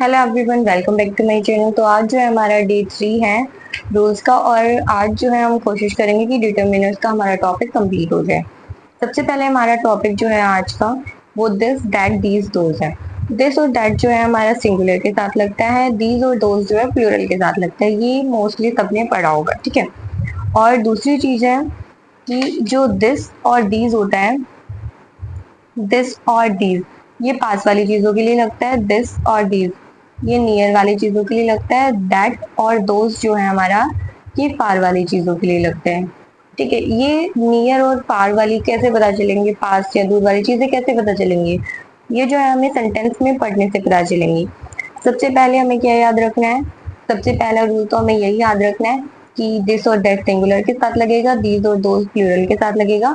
Hello everyone, welcome back to my channel. तो आज जो है हमारा डे 3 है रूल्स का, और आज जो है हम कोशिश करेंगे कि डिटर्मिनर्स का हमारा टॉपिक कंप्लीट हो जाए। सबसे पहले हमारा टॉपिक जो है आज का वो दिस दैट दीज दोज है। दिस और दैट जो है हमारा सिंगुलर के साथ लगता है, दीज और दोज जो है प्लूरल के साथ लगता है। ये मोस्टली सबने पढ़ा होगा, ठीक है। और दूसरी चीज है कि जो दिस और दीज होता है, दिस और दीज ये पास वाली चीजों के लिए लगता है, दिस और दीज ये नियर वाली चीजों के लिए लगता है, दैट और दोज जो है हमारा ये फार वाली चीजों के लिए लगते हैं। ठीक है, ये नियर और फार वाली कैसे पता चलेंगे, पास या दूर वाली चीजें कैसे पता चलेंगी, ये जो है हमें सेंटेंस में पढ़ने से पता चलेंगी। सबसे पहले हमें क्या याद रखना है, सबसे पहला रूल तो हमें यही याद रखना है कि दिस और दैट सिंगुलर के साथ लगेगा, दीज और दोज प्लूरल के साथ लगेगा,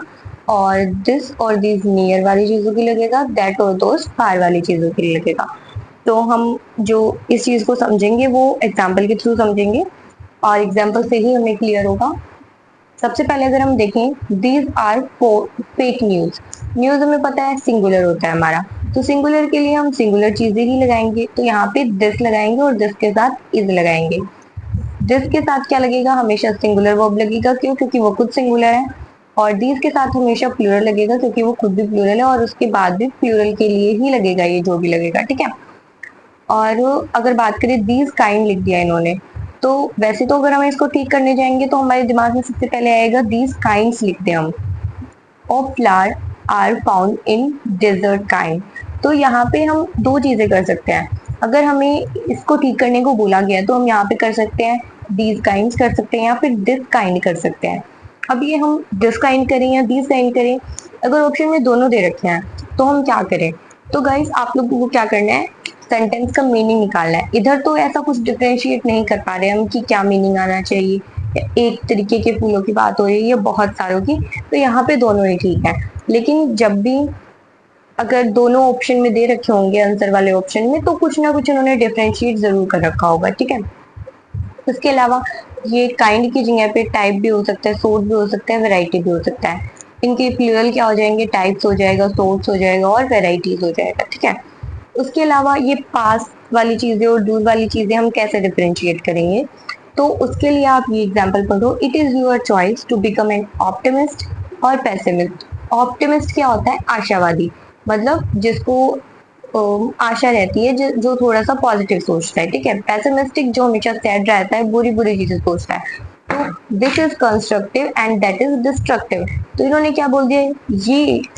और दिस और दीज नियर वाली चीजों की लगेगा, दैट और दोज फार वाली चीजों के लिए लगेगा। तो हम जो इस चीज को समझेंगे वो एग्जाम्पल के थ्रू समझेंगे, और एग्जाम्पल से ही हमें क्लियर होगा। सबसे पहले अगर हम देखें, these are fake news. News हमें पता है सिंगुलर होता है हमारा, तो सिंगुलर के लिए हम सिंगुलर चीजें ही लगाएंगे। तो यहाँ पे दिस लगाएंगे और दिस के साथ इज लगाएंगे। दिस के साथ क्या लगेगा, हमेशा सिंगुलर वर्ब लगेगा। क्यों? क्योंकि वो खुद सिंगुलर है। और दीज के साथ हमेशा प्लूरल लगेगा, क्योंकि वो खुद भी प्लूरल है, और उसके बाद भी प्लूरल के लिए ही लगेगा ये जो भी लगेगा, ठीक है। और अगर बात करें, दीज काइंड लिख दिया इन्होंने, तो वैसे तो अगर हम इसको ठीक करने जाएंगे तो हमारे दिमाग में सबसे पहले आएगा दीज काइंड्स लिखते हैं हम, of flower are found in desert kind. तो यहाँ पे हम दो चीजें कर सकते हैं। अगर हमें इसको ठीक करने को बोला गया तो हम यहाँ पे कर सकते हैं दीज काइंड्स कर सकते हैं, या फिर दिस काइंड कर सकते हैं। अब ये हम दिस काइंड करें या दीज काइंड करें, अगर ऑप्शन में दोनों दे रखे हैं तो हम क्या करें। तो गाइस, आप लोगों को क्या करना है, सेंटेंस का मीनिंग निकालना है। इधर तो ऐसा कुछ डिफरेंशिएट नहीं कर पा रहे हम कि क्या मीनिंग आना चाहिए, एक तरीके के फूलों की बात हो रही है या बहुत सारों की, तो यहाँ पे दोनों ही ठीक है। लेकिन जब भी अगर दोनों ऑप्शन में दे रखे होंगे आंसर वाले ऑप्शन में, तो कुछ ना कुछ उन्होंने डिफरेंशिएट जरूर कर रखा होगा, ठीक है। उसके अलावा ये काइंड की जगह पे टाइप भी हो सकता है, सोर्ट भी हो सकता है, वेराइटी भी हो सकता है। इनके प्लूरल क्या हो जाएंगे, टाइप्स हो जाएगा, सोर्ट्स हो जाएगा, और वेराइटीज हो जाएगा, ठीक है। उसके अलावा ये पास वाली चीजें और दूर वाली चीजें हम कैसे डिफरेंशिएट करेंगे, तो उसके लिए आप ये एग्जांपल पढ़ो। It is your choice to become an optimist और पेसिमिस्ट। ऑप्टिमिस्ट क्या होता है, आशावादी, मतलब जिसको आशा रहती है, जो थोड़ा सा पॉजिटिव सोचता है, ठीक है। पेसिमिस्टिक जो हमेशा सैड रहता है, बुरी बुरी चीजें सोचता है। तो this is constructive and that is destructive. तो इन्होंने क्या बोल दिया,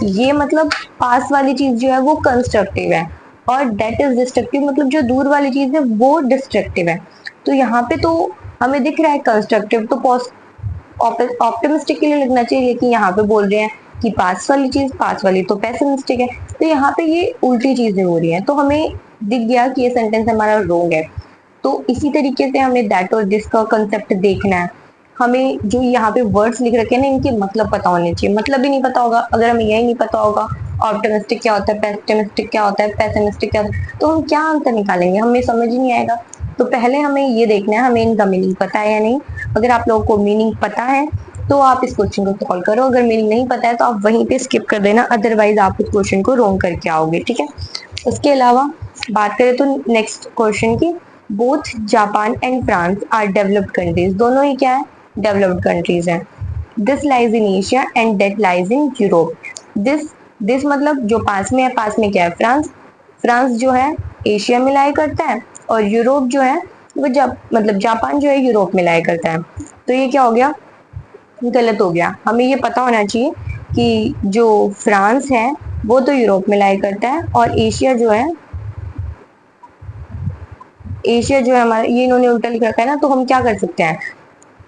ये मतलब पास वाली चीज जो है वो कंस्ट्रक्टिव है, और दैट इज डिस्ट्रक्टिव मतलब जो दूर वाली चीज है वो डिस्ट्रक्टिव है। तो यहाँ पे तो हमें दिख रहा है कंस्ट्रक्टिव, तो ऑप्टिमिस्टिक के लिए लिखना चाहिए, लेकिन यहाँ पे बोल रहे हैं कि पास वाली चीज, पास वाली तो पेसिमिस्टिक है। तो यहाँ पे ये उल्टी चीजें हो रही हैं, तो हमें दिख गया कि ये सेंटेंस हमारा रोंग है। तो इसी तरीके से हमें दैट और दिस का कंसेप्ट देखना है। हमें जो यहाँ पे वर्ड्स लिख रखे हैं ना, इनके मतलब पता होने चाहिए। मतलब भी नहीं पता होगा, अगर हमें यही नहीं पता होगा ऑप्टिमिस्टिक क्या होता है, पेसिमिस्टिक क्या होता है, पेसिमिस्टिक क्या होता है, तो हम क्या आंसर निकालेंगे, हमें समझ ही नहीं आएगा। तो पहले हमें ये देखना है हमें इनका मीनिंग पता है या नहीं। अगर आप लोगों को मीनिंग पता है तो आप इस क्वेश्चन को सॉल्व करो, अगर मीनिंग नहीं पता है तो आप वहीं पे स्किप कर देना, अदरवाइज आप उस क्वेश्चन को रॉन्ग करके आओगे, ठीक है। उसके अलावा बात करें तो नेक्स्ट क्वेश्चन की, both Japan and France are developed countries. दोनों ही क्या है, डेवलप्ड कंट्रीज हैं। This lies in Asia and that lies in Europe. This मतलब जो पास में है, पास में क्या है, फ्रांस। फ्रांस जो है एशिया में लाई करता है, और यूरोप जो है वो मतलब जापान जो है यूरोप में लाई करता है। तो ये क्या हो गया, गलत हो गया। हमें ये पता होना चाहिए कि जो फ्रांस है वो तो यूरोप में लाई करता है, और एशिया जो है हमारा, ये इन्होंने उल्टा लिख रखा है ना। तो हम क्या कर सकते हैं,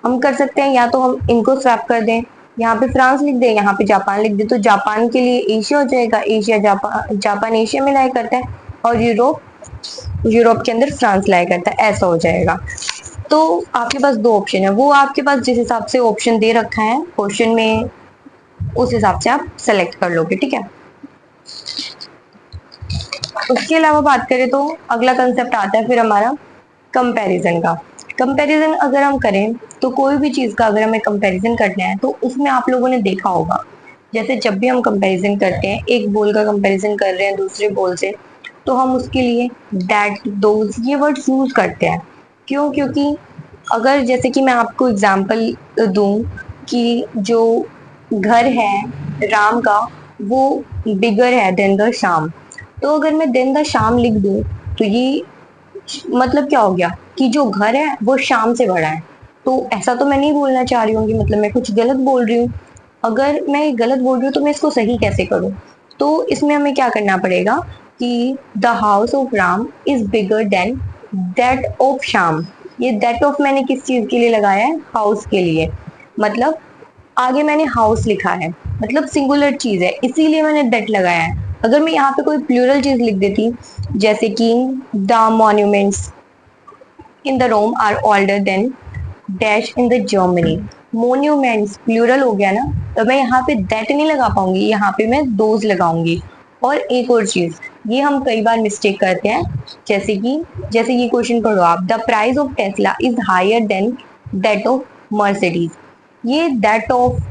हम कर सकते हैं या तो हम इनको स्वैप कर दें, यहाँ पे फ्रांस लिख दें, यहाँ पे जापान लिख दें, तो जापान के लिए एशिया हो जाएगा, एशिया जापान, जापान एशिया में लाई करता है, और यूरोप, यूरोप के अंदर फ्रांस लाई करता है, ऐसा हो जाएगा। तो आपके पास दो ऑप्शन है, वो आपके पास जिस हिसाब से ऑप्शन दे रखा है क्वेश्चन में, उस हिसाब से आप सेलेक्ट कर लोगे, ठीक है। उसके अलावा बात करें तो अगला कंसेप्ट आता है फिर हमारा कंपैरिजन का। कंपैरिजन अगर हम करें तो कोई भी चीज का अगर हमें कंपैरिजन करना है, तो उसमें आप लोगों ने देखा होगा, जैसे जब भी हम कंपैरिजन करते हैं, एक बॉल का कंपैरिजन कर रहे हैं दूसरे बॉल से, तो हम उसके लिए दैट, दोज ये वर्ड्स यूज करते हैं। क्यों? क्योंकि अगर जैसे कि मैं आपको एग्जांपल दूं कि जो घर है राम का वो बिगर है देन द शाम, तो अगर मैं देन द शाम लिख दूं तो ये मतलब क्या हो गया कि जो घर है वो शाम से बड़ा है। तो ऐसा तो मैं नहीं बोलना चाह रही हूँ, मतलब मैं कुछ गलत बोल रही हूँ। अगर मैं गलत बोल रही हूँ तो मैं इसको सही कैसे करूँ? तो इसमें हमें क्या करना पड़ेगा कि the house of Ram is bigger than that of शाम। ये दैट ऑफ मैंने किस चीज के लिए लगाया है? हाउस के लिए। मतलब आगे मैंने हाउस लिखा है, मतलब सिंगुलर चीज है, इसीलिए मैंने दैट लगाया है। अगर मैं यहाँ पे कोई प्लूरल चीज लिख देती, जैसे कि the monuments in the Rome are older than dash in the Germany. Monuments plural हो गया ना, तो मैं यहाँ पे दैट नहीं लगा पाऊंगी, यहाँ पे मैं दोज लगाऊंगी। और एक और चीज, ये हम कई बार मिस्टेक करते हैं, जैसे ये क्वेश्चन पढ़ो आप, the price of Tesla is higher than that of Mercedes. ये दैट ऑफ,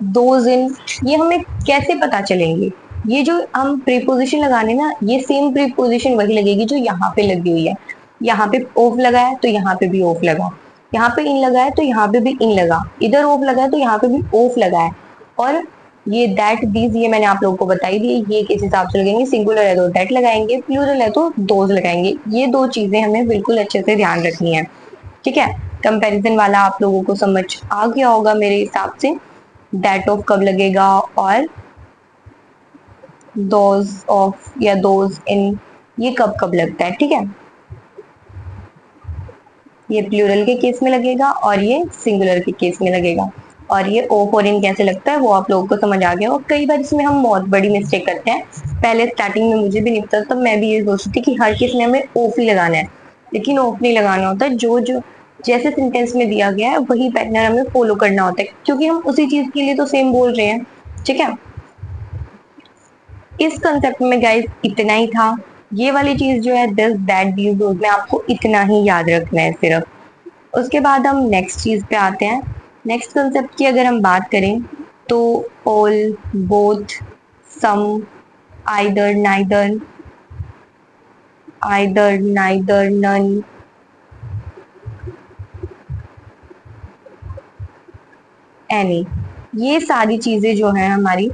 दोज इन, ये हमें कैसे पता चलेंगे? ये जो हम प्रीपोजिशन लगाने ना, ये सेम प्रीपोजिशन वही लगेगी जो यहाँ पे लगी हुई है। यहाँ पे ऑफ लगा है तो यहाँ पे भी ऑफ लगा, यहाँ पे इन लगा है तो यहाँ पे भी इन लगा, इधर ऑफ लगा है तो यहाँ पे भी ऑफ लगा है। और ये दैट दीज ये मैंने आप लोगों को बताई दी, ये किस हिसाब से लगेंगे, सिंगुलर है तो दैट लगाएंगे, प्लूरल है तो दोज लगाएंगे। ये दो चीजें हमें बिल्कुल अच्छे से ध्यान रखनी है, ठीक है? कंपैरिजन वाला आप लोगों को समझ आ गया होगा मेरे हिसाब से। दैट ऑफ कब लगेगा और दोज ऑफ या दोज इन ये कब कब लगता है, ठीक है? ये प्लूरल के केस में लगेगा और ये सिंगुलर के केस में लगेगा। और ये ऑफ और इन कैसे लगता है वो आप लोगों को समझ आ गया। और कई बार इसमें हम बहुत बड़ी मिस्टेक करते हैं। पहले स्टार्टिंग में मुझे भी नहीं पता, तब मैं भी ये सोचती थी कि हर केस में हमें ऑफ ही लगाना है, लेकिन ऑफ नहीं लगाना होता। जो जो जैसे सेंटेंस में दिया गया है वही पैटर्न हमें फॉलो करना होता है, क्योंकि हम उसी चीज के लिए तो सेम बोल रहे हैं, ठीक है? इस कंसेप्ट में गाइस इतना ही था। ये वाली चीज जो है दिस दैट दीज दोज में आपको इतना ही याद रखना है सिर्फ। उसके बाद हम नेक्स्ट चीज पे आते हैं। नेक्स्ट कंसेप्ट की अगर हम बात करें तो all, both, some, either, neither, either, neither, none, any, ये सारी चीजें जो है हमारी,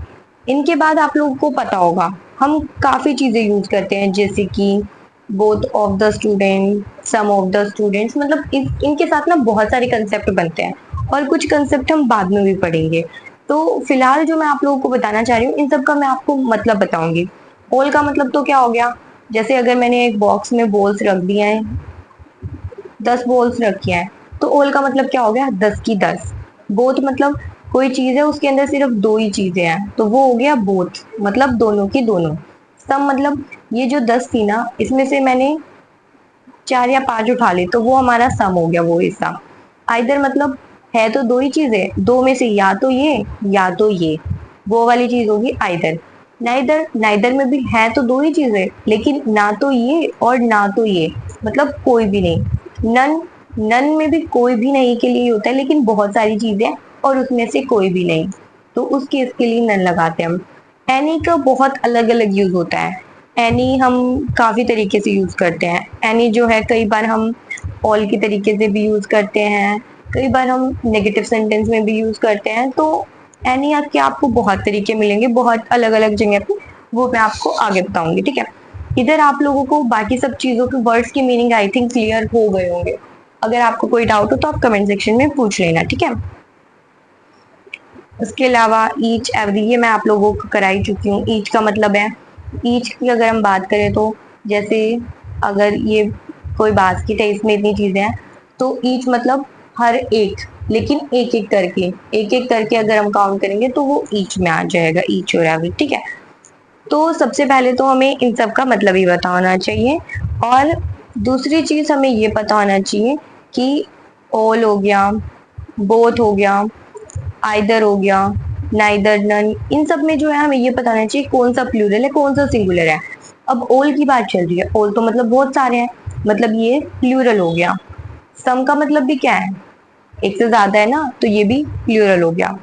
इनके बाद आप लोगों को पता होगा हम काफी चीजें यूज करते हैं, जैसे कि both of the student, some of the students, मतलब इनके साथ ना बहुत सारे कंसेप्ट बनते हैं और कुछ कंसेप्ट हम बाद में भी पढ़ेंगे। तो फिलहाल जो मैं आप लोगों को बताना चाह रही हूँ इन सब का मैं आपको मतलब बताऊंगी। ऑल का मतलब तो क्या हो गया, जैसे अगर मैंने एक बॉक्स में बॉल्स रख दिए हैं, 10 बॉल्स रखी हैं, तो ऑल का मतलब क्या हो गया, 10 की 10। बोथ मतलब कोई चीज है उसके अंदर सिर्फ दो ही चीजें हैं, तो वो हो गया बोथ, मतलब दोनों की दोनों। सम मतलब ये जो 10 थी ना, इसमें से मैंने 4 या 5 उठा ली, तो वो हमारा सम हो गया, वो हिस्सा। आइदर मतलब है तो दो ही चीजें, दो में से या तो ये या तो ये, वो वाली चीज होगी आइदर। नाइदर, नाइदर में भी है तो दो ही चीजें, लेकिन ना तो ये और ना तो ये, मतलब कोई भी नहीं। नन, नन में भी कोई भी नहीं के लिए होता है, लेकिन बहुत सारी चीजें और उसमें से कोई भी नहीं, तो उस केस के लिए नन लगाते हैं हम। एनी का बहुत अलग अलग यूज होता है। एनी हम काफी तरीके से यूज करते हैं। एनी जो है कई बार हम ऑल के तरीके से भी यूज करते हैं, कई बार हम नेगेटिव सेंटेंस में भी यूज करते हैं। तो एनी के आपको बहुत तरीके मिलेंगे, बहुत अलग अलग जगह पे, वो मैं आपको आगे बताऊंगी, ठीक है? इधर आप लोगों को बाकी सब चीजों के वर्ड्स की मीनिंग आई थिंक क्लियर हो गए होंगे। अगर आपको कोई डाउट हो तो आप कमेंट सेक्शन में पूछ लेना, ठीक है? उसके अलावा ईच एवरी ये मैं आप लोगों को कराई चुकी हूँ। ईच का मतलब है, ईच की अगर हम बात करें तो जैसे अगर ये कोई बास्केट है इसमें इतनी चीजें हैं, तो ईच मतलब हर एक, लेकिन एक एक करके अगर हम काउंट करेंगे तो वो ईच में आ जाएगा, ईच और एवरी, ठीक है? तो सबसे पहले तो हमें इन सब का मतलब ही पता होना चाहिए। और दूसरी चीज हमें ये पता होना चाहिए कि ऑल हो गया, बोथ हो गया, आइदर हो गया, नाइदर, नन, इन सब में जो है हमें ये पता होना चाहिए कौन सा प्लूरल है कौन सा सिंगुलर है। अब ऑल की बात चल रही है, ऑल तो मतलब बहुत सारे हैं, मतलब ये प्लूरल हो गया। सम का मतलब भी क्या है, एक से ज्यादा है ना, तो ये भी प्लूरल हो गया।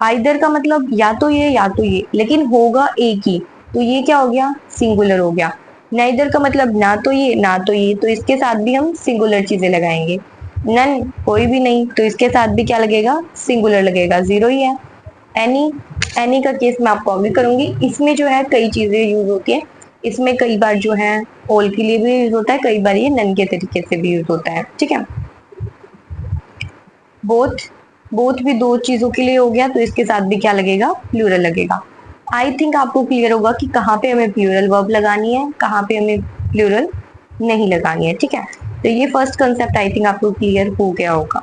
आइदर का मतलब या तो ये या तो ये, लेकिन होगा एक ही, तो ये क्या हो गया, सिंगुलर हो गया। नाइदर का मतलब ना तो ये ना तो ये, तो इसके साथ भी हम सिंगुलर चीजें लगाएंगे। नन कोई भी नहीं, तो इसके साथ भी क्या लगेगा, सिंगुलर लगेगा, जीरो ही है। एनी, एनी का केस मैं आपको आगे करूंगी। इसमें जो है कई चीजें यूज होती है। इसमें कई बार जो है ऑल के लिए भी यूज होता है, कई बार ये नन के तरीके से भी यूज होता है, ठीक है। बोथ, बोथ भी दो चीजों के लिए हो गया, तो इसके साथ भी क्या लगेगा, प्लूरल लगेगा। आई थिंक आपको क्लियर होगा कि कहाँ पे हमें प्लूरल वर्ब लगानी है, कहाँ पे हमें प्लूरल नहीं लगानी है, ठीक है। तो ये फर्स्ट कंसेप्ट आई थिंक आपको क्लियर हो गया होगा।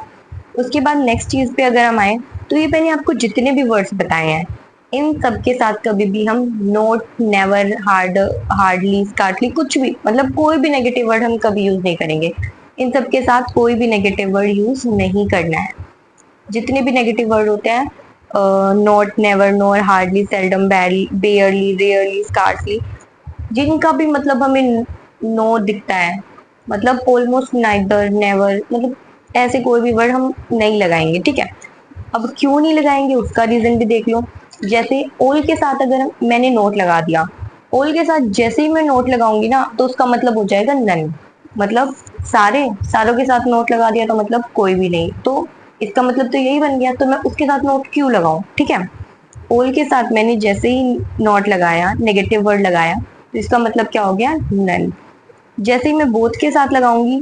उसके बाद नेक्स्ट चीज पे अगर हम आए, तो ये मैंने आपको जितने भी वर्ड्स बताए हैं, इन सब के साथ कभी भी हम नोट, नेवर, हार्ड, हार्डली, स्कार्टली, कुछ भी, मतलब कोई भी नेगेटिव वर्ड हम कभी यूज नहीं करेंगे। इन सब के साथ कोई भी नेगेटिव वर्ड यूज नहीं करना है। जितने भी नेगेटिव वर्ड होते हैं, not, never, NOR, hardly, seldom, बेयरली, rarely, scarcely, जिनका भी मतलब हमें नो दिखता है, मतलब ऑलमोस्ट, नाइदर, नेवर, मतलब ऐसे कोई भी वर्ड हम नहीं लगाएंगे, ठीक है। अब क्यों नहीं लगाएंगे उसका रीजन भी देख लो। जैसे ओल के साथ अगर मैंने नोट लगा दिया, ओल के साथ जैसे ही मैं नोट लगाऊंगी ना, तो उसका मतलब हो जाएगा नन, मतलब सारों के साथ नोट लगा दिया तो मतलब कोई भी नहीं, तो इसका मतलब तो यही बन गया, तो मैं उसके साथ नोट क्यों लगाऊं, ठीक है। ओल के साथ मैंने जैसे ही नॉट लगाया, नेगेटिव वर्ड लगाया, तो इसका मतलब क्या हो गया, नन। जैसे ही मैं बोथ के साथ लगाऊंगी,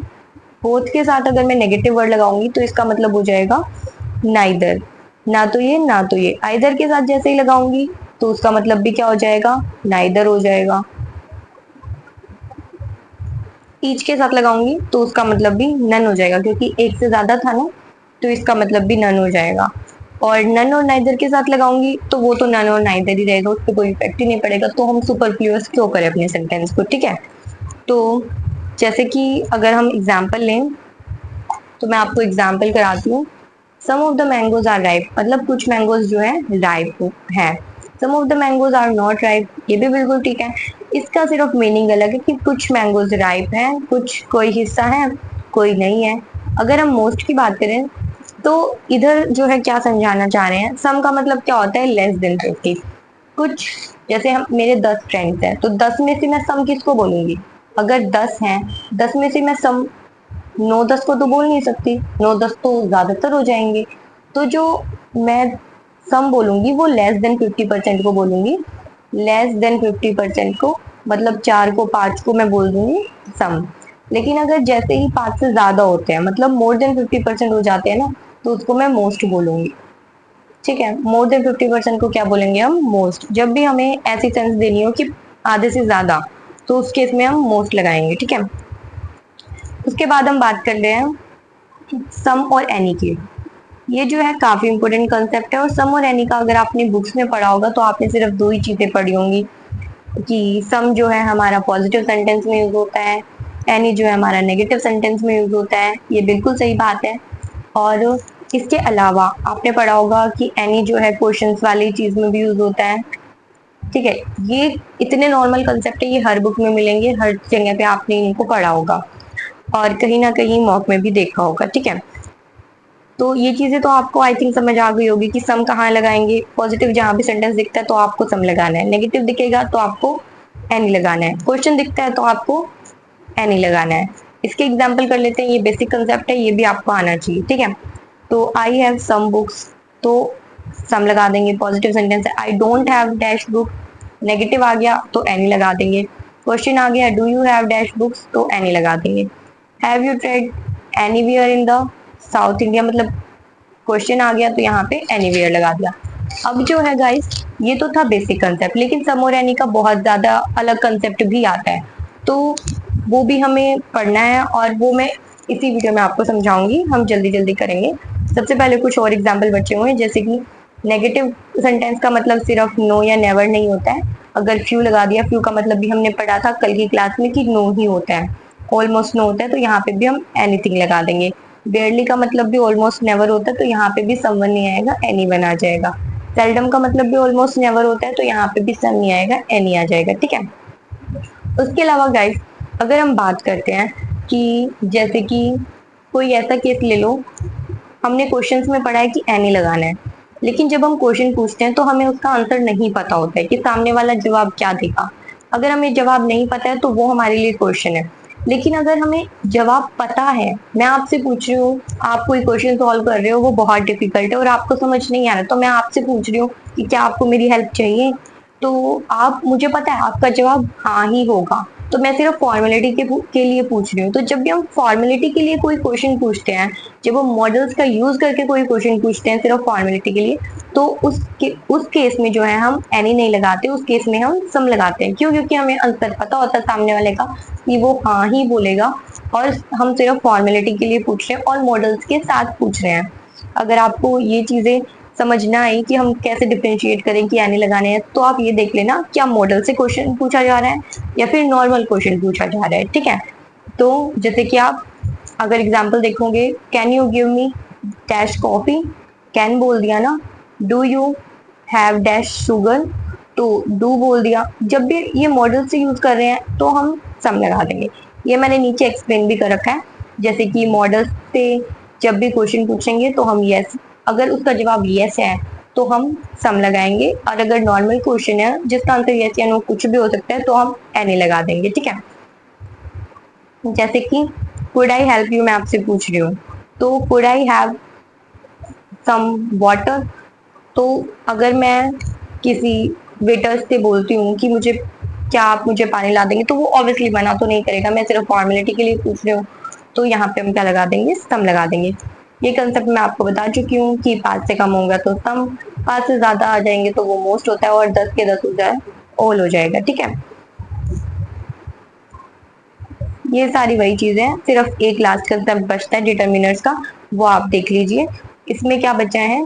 बोथ के साथ अगर मैं नेगेटिव वर्ड लगाऊंगी, तो इसका मतलब हो जाएगा नाइदर, ना तो ये ना तो ये। आइदर के साथ जैसे ही लगाऊंगी, तो उसका मतलब भी क्या हो जाएगा, नाइदर हो जाएगा। ईच के साथ लगाऊंगी तो उसका मतलब भी नन हो जाएगा, क्योंकि एक से ज्यादा था ना, तो इसका मतलब भी नन हो जाएगा। और नन और नाइदर के साथ लगाऊंगी तो वो तो नन और नाइदर ही रहेगा, उस पर कोई इफेक्ट ही नहीं पड़ेगा, तो हम सुपरफ्लुअस क्यों करें अपने सेंटेंस को, ठीक है। तो जैसे कि अगर हम एग्जाम्पल लें, तो मैं आपको एग्जाम्पल कराती हूँ। Some of the mangoes are ripe, मतलब कुछ मैंगोज जो है राइप है। Some of the mangoes are not ripe, ये भी बिल्कुल ठीक है। इसका सिर्फ मीनिंग अलग है कि कुछ मैंगोज राइप है, कुछ कोई हिस्सा है, कोई नहीं है। अगर हम मोस्ट की बात करें, तो इधर जो है क्या समझाना चाह रहे हैं, सम का मतलब क्या होता है, लेस देन 50। कुछ, जैसे हम, मेरे 10 फ्रेंड्स हैं, तो 10 में से मैं सम किसको बोलूंगी, अगर 10 हैं, 10 में से मैं सम 9-10 को तो बोल नहीं सकती, 9-10 तो ज्यादातर हो जाएंगे। तो जो मैं सम बोलूंगी वो लेस देन 50% को बोलूंगी, लेस देन 50% को, मतलब 4 को, 5 को मैं बोल दूंगी सम। लेकिन अगर जैसे ही 5 से ज्यादा होते हैं, मतलब मोर देन 50% हो जाते हैं ना, तो उसको मैं मोस्ट बोलूंगी, ठीक है। मोर देन 50% को क्या बोलेंगे हम, मोस्ट। जब भी हमें ऐसी सेंस देनी हो कि आधे से ज्यादा, तो उस केस में हम मोस्ट लगाएंगे, ठीक है। उसके बाद हम बात कर रहे हैं सम और एनी की। ये जो है काफी इंपॉर्टेंट कंसेप्ट है, और सम और एनी का अगर आपने बुक्स में पढ़ा होगा, तो आपने सिर्फ दो ही चीजें पढ़ी होंगी, कि सम जो है हमारा पॉजिटिव सेंटेंस में यूज होता है, एनी जो है हमारा नेगेटिव सेंटेंस में यूज होता है। ये बिल्कुल सही बात है। और इसके अलावा आपने पढ़ा होगा कि एनी जो है क्वेश्चंस वाली चीज में भी यूज होता है, ठीक है। ये इतने नॉर्मल कंसेप्ट है, ये हर बुक में मिलेंगे, हर जगह पे आपने इनको पढ़ा होगा, और कहीं ना कहीं मॉक में भी देखा होगा, ठीक है। तो ये चीजें तो आपको आई थिंक समझ आ गई होगी कि सम कहाँ लगाएंगे। पॉजिटिव जहां भी सेंटेंस दिखता है तो आपको सम लगाना है, नेगेटिव दिखेगा तो आपको एनी लगाना है, क्वेश्चन दिखता है तो आपको एनी लगाना है। इसके एग्जाम्पल कर लेते हैं, ये बेसिक कंसेप्ट है, ये भी आपको आना चाहिए, ठीक है। तो आई हैव सम बुक्स, तो सम लगा देंगे। पॉजिटिव सेंटेंस है, I don't have dash book, negative आ गया तो एनी लगा देंगे। क्वेश्चन आ गया, do you have dash books, तो एनी लगा देंगे। Have you trade anywhere in the south India, मतलब क्वेश्चन आ गया तो यहाँ पे एनीवेयर लगा दिया। अब जो है गाइस, ये तो था बेसिक कंसेप्ट, लेकिन सम और एनी का बहुत ज्यादा अलग कंसेप्ट भी आता है, तो वो भी हमें पढ़ना है, और वो मैं इसी वीडियो में आपको समझाऊंगी, हम जल्दी जल्दी करेंगे। सबसे पहले कुछ और एग्जाम्पल बचे हुए हैं, जैसे कि नेगेटिव सेंटेंस का मतलब सिर्फ नो या नेवर नहीं होता है। अगर फ्यू लगा दिया, फ्यू का मतलब भी हमने पढ़ा था कल की क्लास में कि नो ही होता है, ऑलमोस्ट नो होता है, तो यहाँ पे भी हम एनीथिंग लगा देंगे। बेयरली का मतलब भी ऑलमोस्ट नेवर होता है, तो यहाँ पे भी समवन नहीं आएगा, एनी वन आ जाएगा। सेल्डम का मतलब भी ऑलमोस्ट नेवर होता है, तो यहाँ पे भी सम नहीं आएगा, एनी आ जाएगा, ठीक है। उसके अलावा गाइस, अगर हम बात करते हैं कि जैसे कि कोई ऐसा केस ले लो, हमने क्वेश्चंस में पढ़ा है कि एनी लगाना है, लेकिन जब हम क्वेश्चन पूछते हैं तो हमें उसका आंसर नहीं पता होता है कि सामने वाला जवाब क्या देगा। अगर हमें जवाब नहीं पता है तो वो हमारे लिए क्वेश्चन है। लेकिन अगर हमें जवाब पता है, मैं आपसे पूछ रही हूँ, आप कोई क्वेश्चन सॉल्व कर रहे हो, वो बहुत डिफिकल्ट है और आपको समझ नहीं आ रहा, तो मैं आपसे पूछ रही हूँ कि क्या आपको मेरी हेल्प चाहिए, तो आप, मुझे पता है आपका जवाब हाँ ही होगा, तो मैं सिर्फ फॉर्मेलिटी के लिए पूछ रही हूँ। तो जब भी हम फॉर्मेलिटी के लिए कोई क्वेश्चन पूछते हैं, जब वो मॉडल्स का यूज करके कोई क्वेश्चन पूछते हैं सिर्फ फॉर्मेलिटी के लिए, तो उस केस में जो है हम एनी नहीं लगाते, उस केस में हम सम लगाते हैं। क्यों? क्योंकि हमें आंसर पता होता है सामने वाले का कि वो हाँ ही बोलेगा, और हम सिर्फ फॉर्मेलिटी के लिए पूछ रहे हैं और मॉडल्स के साथ पूछ रहे हैं। अगर आपको ये चीजें समझ ना आई कि हम कैसे डिफरेंशिएट करें कि एनी लगाने हैं, तो आप ये देख लेना क्या मॉडल से क्वेश्चन पूछा जा रहा है या फिर नॉर्मल क्वेश्चन पूछा जा रहा है। ठीक है, तो जैसे कि आप अगर एग्जाम्पल देखोगे, can you give me dash coffee, can बोल दिया ना, do you have dash sugar, तो डू बोल दिया। जब भी ये मॉडल से यूज कर रहे हैं तो हम सम लगा देंगे। ये मैंने नीचे एक्सप्लेन भी कर रखा है, जैसे कि मॉडल से जब भी क्वेश्चन पूछेंगे तो हम यस, अगर उसका जवाब यस है तो हम सम लगाएंगे, और अगर नॉर्मल क्वेश्चन है जिसका आंसर यस या नो कुछ भी हो सकता है तो हम एनी लगा देंगे। ठीक है, जैसे कि कुड आई हेल्प यू, मैं आपसे पूछ रही हूँ, तो could I have some water, तो अगर मैं किसी वेटर से बोलती हूँ कि मुझे, क्या आप मुझे पानी ला देंगे, तो वो ऑब्वियसली मना तो नहीं करेगा, मैं सिर्फ फॉर्मेलिटी के लिए पूछ रही हूँ, तो यहाँ पे हम क्या लगा देंगे, सम लगा देंगे। ये कंसेप्ट मैं आपको बता चुकी हूँ कि 5 से कम होगा तो सम, 5 से ज्यादा आ जाएंगे तो वो मोस्ट होता है, और 10 के 10 हो जाए ऑल हो जाएगा। ठीक है, ये सारी वही चीजें हैं, सिर्फ एक लास्ट कंसेप्ट बचता है डिटर्मिनर्स का, वो आप देख लीजिए। इसमें क्या बचा है,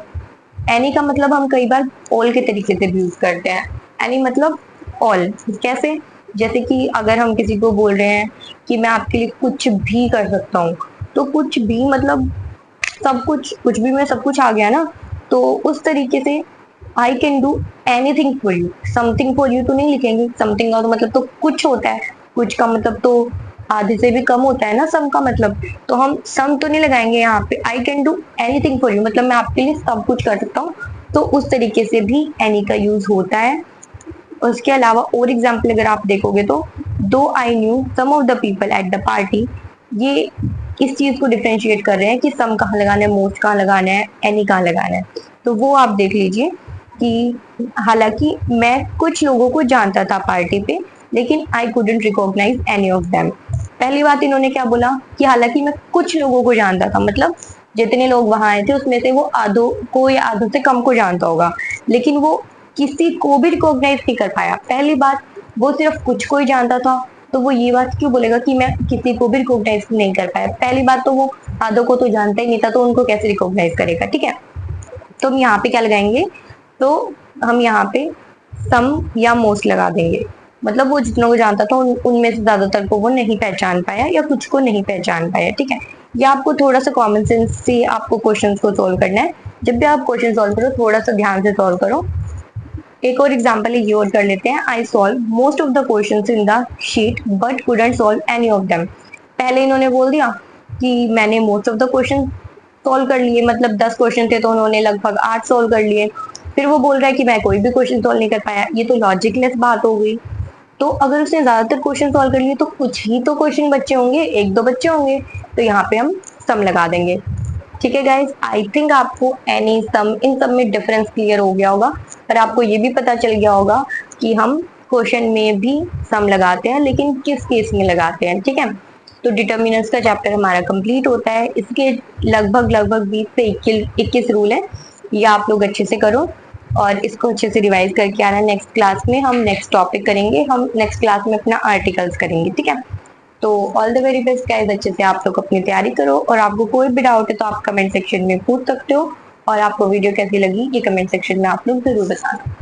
एनी का मतलब हम कई बार ऑल के तरीके से भी यूज करते हैं। एनी मतलब ऑल, कैसे? जैसे कि अगर हम किसी को बोल रहे हैं कि मैं आपके लिए कुछ भी कर सकता हूँ, तो कुछ भी मतलब सब कुछ, कुछ भी में सब कुछ आ गया ना, तो उस तरीके से I can do anything for you, something for you तो नहीं लिखेंगे, समथिंग का तो मतलब तो कुछ होता है, कुछ का मतलब तो आधे से भी कम होता है ना सम का मतलब, तो हम सम तो नहीं लगाएंगे यहाँ पे। I can do anything for you मतलब मैं आपके लिए सब कुछ कर सकता हूँ, तो उस तरीके से भी एनी का यूज होता है। उसके अलावा और एग्जाम्पल अगर आप देखोगे तो, though I knew some of the people at the party, ये इस चीज को डिफ्रेंशिएट कर रहे हैं कि सम कहाँ लगाना है, मोस्ट कहाँ लगाना है, एनी कहाँ लगाना है। तो वो आप देख लीजिए कि हालांकि मैं कुछ लोगों को जानता था पार्टी पे, लेकिन I couldn't recognise any of them. पहली बात इन्होंने क्या बोला कि हालांकि मैं कुछ लोगों को जानता था, मतलब जितने लोग वहां आए थे उसमें से वो आधों को या आधों से कम को जानता होगा, लेकिन वो किसी को भी रिकॉग्नाइज नहीं कर पाया। पहली बात, वो सिर्फ कुछ को ही जानता था, तो वो ये बात क्यों बोलेगा कि मैं किसी को भी रिकॉग्नाइज नहीं कर पाया। पहली बात तो वो आधों को तो जानता ही नहीं था, तो उनको कैसे रिकॉग्नाइज करेगा। ठीक है, तो हम यहाँ पे क्या लगाएंगे, तो हम यहाँ पे सम या मोस्ट लगा देंगे, मतलब वो जितनों को जानता था उनमें से ज्यादातर को वो नहीं पहचान पाया या कुछ को नहीं पहचान पाया। ठीक है, या आपको थोड़ा सा कॉमन सेंस से आपको क्वेश्चंस को सोल्व करना है। जब भी आप क्वेश्चन सोल्व करो थोड़ा सा ध्यान से सोल्व करो। एक और एग्जांपल ये और कर लेते हैं, I solve most of the questions in the sheet but couldn't solve any of them. पहले इन्होंने बोल दिया कि मैंने most of the question solve कर लिए, मतलब 10 क्वेश्चन थे तो उन्होंने लगभग 8 सॉल्व कर लिए। फिर वो बोल रहा है कि मैं कोई भी क्वेश्चन सॉल्व नहीं कर पाया, ये तो लॉजिकलेस बात हो गई। तो अगर उसने ज्यादातर क्वेश्चन सॉल्व कर लिए तो कुछ ही तो क्वेश्चन बच्चे होंगे, एक दो बच्चे होंगे, तो यहाँ पे हम सम लगा देंगे। ठीक है गाइज, आई थिंक आपको एनी सम इन सब में डिफरेंस क्लियर हो गया होगा, और आपको ये भी पता चल गया होगा कि हम क्वेश्चन में भी सम लगाते हैं, लेकिन किस केस में लगाते हैं। ठीक है, तो डिटर्मिनर्स का चैप्टर हमारा कंप्लीट होता है। इसके लगभग लगभग 20 से 21 रूल है, ये आप लोग अच्छे से करो और इसको अच्छे से रिवाइज करके आना। नेक्स्ट क्लास में हम नेक्स्ट टॉपिक करेंगे, हम नेक्स्ट क्लास में अपना आर्टिकल्स करेंगे। ठीक है, तो all the very best guys, अच्छे से आप लोग अपनी तैयारी करो, और आपको कोई भी डाउट है तो आप कमेंट सेक्शन में पूछ सकते हो, और आपको वीडियो कैसी लगी ये कमेंट सेक्शन में आप लोग जरूर बताना।